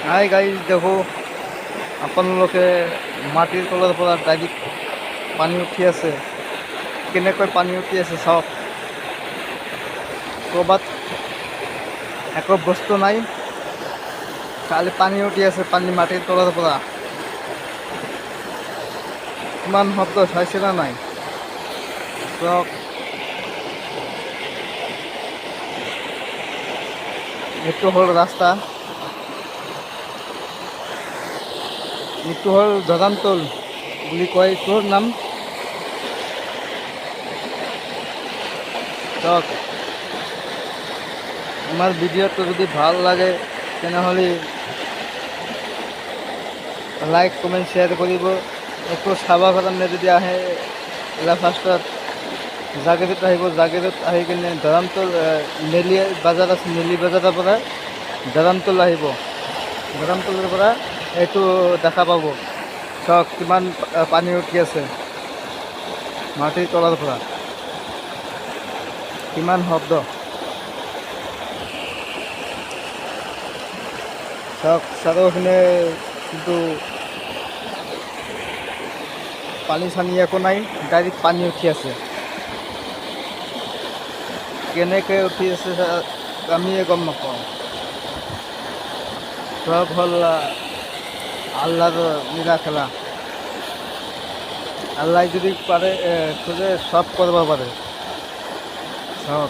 Hi guys, দেখো আপোনালোকে মাটিৰ তলৰ পৰা ডাইৰেক্ট পানী উঠি আছে। কেনেকৈ পানী উঠি আছে চাওক। ক'ৰবাত একো বস্তু নাই, খালি পানী উঠি আছে, পানী মাটিৰ তলৰ পৰা। কিমান শব্দ চাইছে না নাই চাওক। এইটো হ'ল ৰাস্তা, এইটো হ'ল জগানতল বুলি কয় এইটোৰ নাম। চাওক, আমাৰ ভিডিওটো যদি ভাল লাগে তেনেহলে লাইক কমেন্ট শেয়াৰ কৰিব। একটু চাবৰ কাৰণে যদি আহে ফাৰ্ষ্টত জাগিৰোড আহিব, জাগিৰোড আহি কিনে ধৰমতল নেলি বাজাৰ আছে, নেলি বাজাৰৰ পৰা ধৰমতল আহিব, ধৰমতলৰ পৰা এইটো দেখা পাব। চাওক কিমান পানী উঠি আছে মাটিৰ তলৰ পৰা, কিমান শব্দ চাওক। চাৰিওপিনে কিন্তু পানী চানী একো নাই, ডাইৰেক্ট পানী উঠি আছে। কেনেকৈ উঠি আছে আমিয়ে গম নাপাওঁ। সব হ'ল আল্লাহর লীলা খেলা। আল্লাহ যদি পারে খোঁজে সব করবা পারে সব।